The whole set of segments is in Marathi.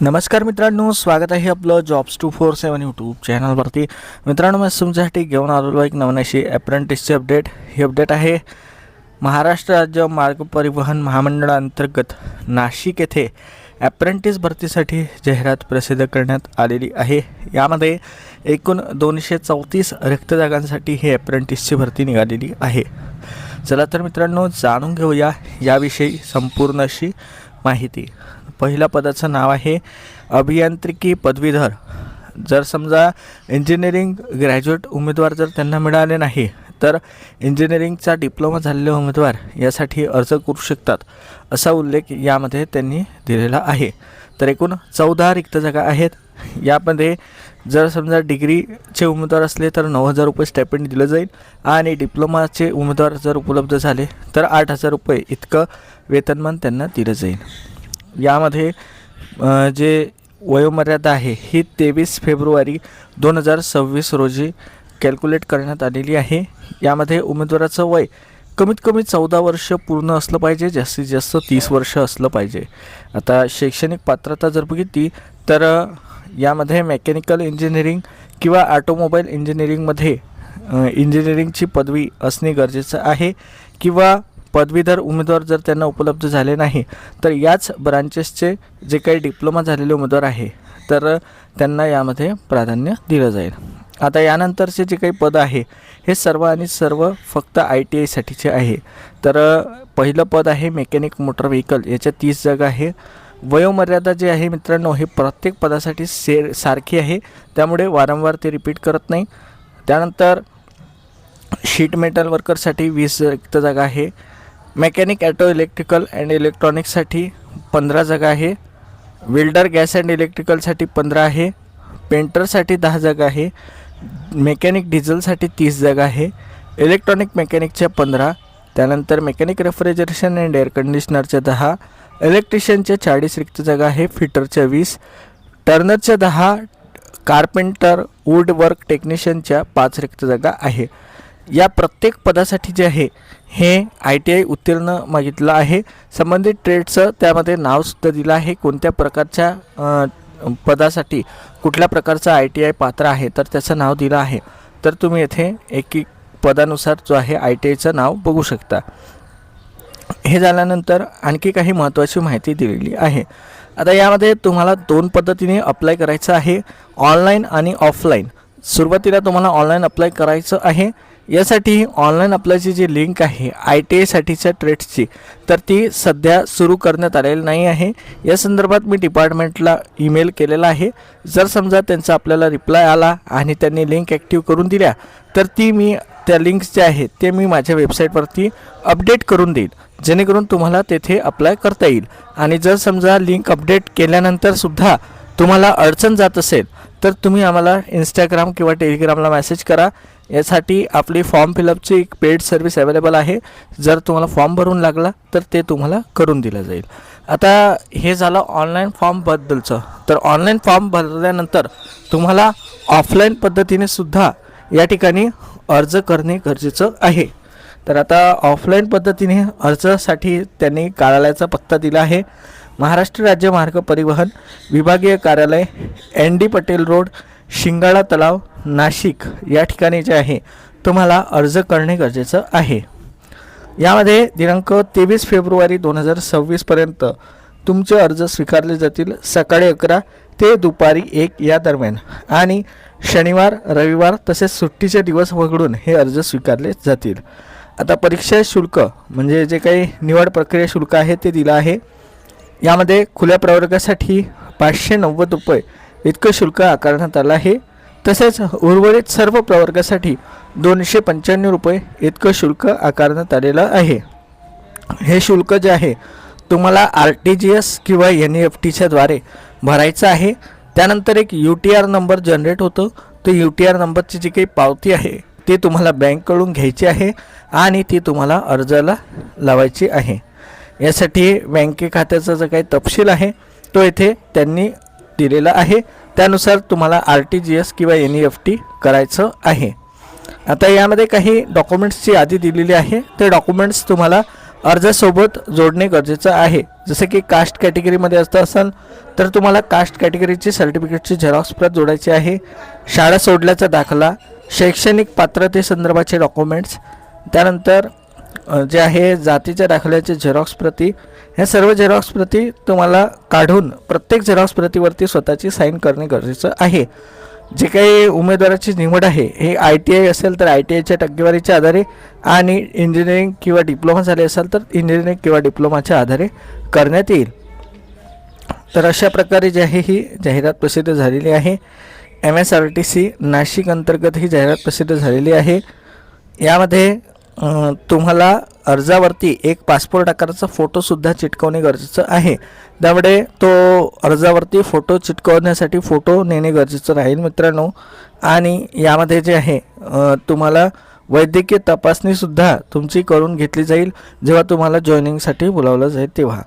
नमस्कार मित्रांनो, स्वागत आहे आपलं जॉब्स 247 यूट्यूब चॅनलवरती. मित्रांनो, मी तुमच्यासाठी घेऊन आलेलो एक नवीन अशी अप्रेंटिसची अपडेट. ही अपडेट आहे महाराष्ट्र राज्य मार्ग परिवहन महामंडळाअंतर्गत नाशिक येथे अप्रेंटिस भरतीसाठी जाहिरात प्रसिद्ध करण्यात आलेली आहे. यामध्ये एकूण 234 रिक्त जागांसाठी ही अप्रेंटिसची भरती निघालेली आहे. चला तर मित्रांनो, जाणून घेऊया याविषयी संपूर्ण अशी माहिती. पहिल्या पदाचं नाव आहे अभियांत्रिकी पदवीधर. जर समजा इंजिनिअरिंग ग्रॅज्युएट उमेदवार जर त्यांना मिळाले नाही तर इंजिनिअरिंगचा डिप्लोमा झालेले उमेदवार यासाठी अर्ज करू शकतात, असा उल्लेख यामध्ये त्यांनी दिलेला आहे. तर एकूण 14 रिक्त जागा आहेत. यामध्ये जर समजा डिग्रीचे उमेदवार असले तर 9,000 रुपये स्टायपेंड दिलं जाईल आणि डिप्लोमाचे उमेदवार जर उपलब्ध झाले तर 8,000 रुपये इतकं वेतनमान त्यांना दिलं जाईल. यामध्ये जे वयोमर्यादा आहे ही 23 फेब्रुवारी 2026 रोजी कॅल्क्युलेट करण्यात आलेली आहे. यामध्ये उमेदवाराचं वय कमीत कमी 14 वर्ष पूर्ण असलं पाहिजे, जास्तीत जास्त 30 वर्ष असलं पाहिजे. आता शैक्षणिक पात्रता जर बघितली तर यामध्ये मेकॅनिकल इंजिनिअरिंग किंवा ऑटोमोबाईल इंजिनिअरिंगमध्ये इंजिनिअरिंगची पदवी असणे गरजेचं आहे, किंवा पदवीधर उमेदवार जर त्यांना उपलब्ध झाले नाही तर याच ब्रांचेसचे जे काही डिप्लोमा झालेले उमेदवार आहे तर त्यांना यामध्ये प्राधान्य दिलं जाईल. आता यानंतरचे जे काही पद आहे हे सर्व आणि सर्व फक्त ITI साठीचे आहे. तर पहिलं पद आहे मेकॅनिक मोटर व्हेकल, याच्या 30 जागा आहे. वयोमर्यादा जे आहे मित्रांनो हे प्रत्येक पदासाठी सारखी आहे, त्यामुळे वारंवार ते रिपीट करत नाही. त्यानंतर शीट मेटल वर्करसाठी 20 रिक्त जागा आहे. मेकॅनिक ॲटो इलेक्ट्रिकल अँड इलेक्ट्रॉनिक्ससाठी 15 जागा आहे. वेल्डर गॅस अँड इलेक्ट्रिकलसाठी 15 आहे. पेंटरसाठी 10 जागा आहे. मेकॅनिक डिझेलसाठी 30 जागा आहे. इलेक्ट्रॉनिक मेकॅनिकच्या 15. त्यानंतर मेकॅनिक रेफ्रिजरेशन अँड एअर कंडिशनरच्या 10. इलेक्ट्रिशियनच्या 40 रिक्त जागा आहे. फिटरच्या 20. टर्नरच्या 10. कार्पेंटर वूड वर्क टेक्निशियनच्या 5 रिक्त जागा आहे. या प्रत्येक पदासाठी जे आहे हे ITI उत्तीर्ण मागितलं आहे. संबंधित ट्रेडचं त्यामध्ये नावसुद्धा दिलं आहे, कोणत्या प्रकारच्या पदासाठी कुठल्या प्रकारचा ITI पात्र आहे तर त्याचं नाव दिलं आहे. तर तुम्ही येथे एक पदानुसार जो आहे ITIचं नाव बघू शकता. हे झाल्यानंतर आणखी काही महत्त्वाची माहिती दिलेली आहे. आता यामध्ये तुम्हाला 2 पद्धतीने अप्लाय करायचं आहे, ऑनलाईन आणि ऑफलाईन. सुरुवातीला तुम्हाला ऑनलाईन अप्लाय करायचं आहे. यासाठी ऑनलाईन अप्लायची जी लिंक आहे ITI साठीच्या ट्रेड्सची तर ती सध्या सुरू करण्यात आलेली नाही आहे. या संदर्भात मी डिपार्टमेंटला ईमेल केलेला आहे. जर समजा त्यांचा आपल्याला रिप्लाय आला आणि त्यांनी लिंक ॲक्टिव्ह करून दिल्या तर त्या लिंक्स जे आहेत ते मी माझ्या वेबसाईटवरती अपडेट करून देईल, जेणेकरून तुम्हाला तेथे अप्लाय करता येईल. आणि जर समजा लिंक अपडेट केल्यानंतरसुद्धा तुम्हाला अडचण जात असेल तर तुम्ही आम्हाला इंस्टाग्राम किंवा टेलिग्रामला मेसेज करा. यासाठी आपली फॉर्म फिलअपची एक पेड सर्व्हिस अवेलेबल आहे. जर तुम्हाला फॉर्म भरून लागला तर ते तुम्हाला करून दिलं जाईल. आता हे झालं ऑनलाईन फॉर्मबद्दलचं. तर ऑनलाईन फॉर्म भरल्यानंतर तुम्हाला ऑफलाईन पद्धतीने सुद्धा या ठिकाणी अर्ज करणे गरजेचं आहे. तर आता ऑफलाईन पद्धतीने अर्जासाठी त्यांनी कार्यालयाचा पत्ता दिला आहे. महाराष्ट्र राज्य मार्ग परिवहन विभागीय कार्यालय ND पटेल रोड, शिंगाळा तलाव, नाशिक या ठिकाणी जे आहे तुम्हाला अर्ज करणे गरजेचं आहे. यामध्ये दिनांक 23 फेब्रुवारी 2026 पर्यंत तुमचे अर्ज स्वीकारले जातील. सकाळी 11 ते दुपारी 1 या दरम्यान, आणि शनिवार रविवार तसेच सुट्टीचे दिवस वगळून हे अर्ज स्वीकारले जातील. आता परीक्षा शुल्क म्हणजे जे काही निवड प्रक्रिया शुल्क आहे ते दिलं आहे. यामध्ये खुल्या प्रवर्गासाठी 590 रुपये इतकं शुल्क आकारण्यात आलं आहे. तसेच उर्वरित सर्व प्रवर्गासाठी 295 रुपये इतकं शुल्क आकारण्यात आलेलं आहे. हे शुल्क जे आहे तुम्हाला RTGS किंवा NEFTच्या द्वारे भरायचं आहे. त्यानंतर एक UTR नंबर जनरेट होतो. तो UTR नंबरची जी काही पावती आहे ती तुम्हाला बँककडून घ्यायची आहे आणि ती तुम्हाला अर्जाला लावायची आहे. यासाठी बँके खात्याचा जो काही तपशील आहे तो येथे त्यांनी दिलेला आहे. त्यानुसार तुम्हाला RTGS किंवा NEFT करायचं आहे. आता यामध्ये काही डॉक्युमेंट्सची यादी दिलेली आहे. ते डॉक्युमेंट्स तुम्हाला अर्जासोबत जोडणे गरजेचं आहे. जसे की कास्ट कॅटेगरीमध्ये असतं असेल तर तुम्हाला कास्ट कॅटेगरीची सर्टिफिकेटची झेरॉक्स प्रत जोडायची आहे. शाळा सोडल्याचा दाखला, शैक्षणिक पात्रतेसंदर्भाचे डॉक्युमेंट्स, त्यानंतर जे आहे जातीच्या दाखल्याचे झेरॉक्स प्रती, ह्या सर्व झेरॉक्स प्रती तुम्हाला काढून प्रत्येक झेरॉक्स प्रतीवरती स्वतःची साईन करणे गरजेचं आहे. जे काही उमेदवाराची निवड आहे हे ITI असेल तर ITIच्या टक्केवारीच्या आधारे आणि इंजिनिअरिंग किंवा डिप्लोमा झाले असेल तर इंजिनिअरिंग किंवा डिप्लोमाच्या आधारे करण्यात येईल. तर अशा प्रकारे जी आहे ही जाहिरात प्रसिद्ध झालेली आहे. MSRTC नाशिक अंतर्गत ही जाहिरात प्रसिद्ध झालेली आहे. यामध्ये तुम्हाला अर्जावरती एक पासपोर्ट आकाराचा फोटोसुद्धा चिटकवणे गरजेचं आहे. त्यामुळे तो अर्जावरती फोटो चिटकवण्यासाठी फोटो नेणे गरजेचं राहील मित्रांनो. आणि यामध्ये जे आहे तुम्हाला वैद्यकीय तपासणीसुद्धा तुमची करून घेतली जाईल जेव्हा तुम्हाला जॉईनिंगसाठी बोलावलं जाईल तेव्हा.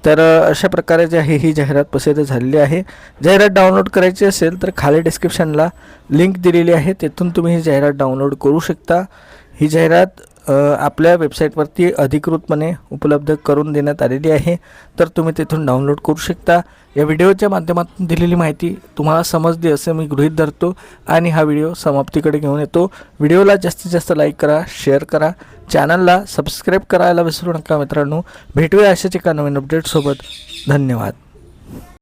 तर अशा प्रकारे जे आहे ही जाहिरात प्रसिद्ध झालेली आहे. जाहिरात डाउनलोड करायची असेल तर खाली डिस्क्रिप्शनला लिंक दिलेली आहे, तेथून तुम्ही ही जाहिरात डाउनलोड करू शकता. ही जाहिरात आपल्या वेबसाईटवरती अधिकृतपणे उपलब्ध करून देण्यात आलेली आहे, तर तुम्ही तिथून डाउनलोड करू शकता. या व्हिडिओच्या माध्यमातून दिलेली माहिती तुम्हाला समजली असे मी गृहीत धरतो आणि हा व्हिडिओ समाप्तीकडे घेऊन येतो. व्हिडिओला जास्तीत जास्त लाईक करा, शेअर करा, चॅनलला सबस्क्राईब करायला विसरू नका मित्रांनो. भेटूया अशाच एका नवीन अपडेटसोबत. धन्यवाद.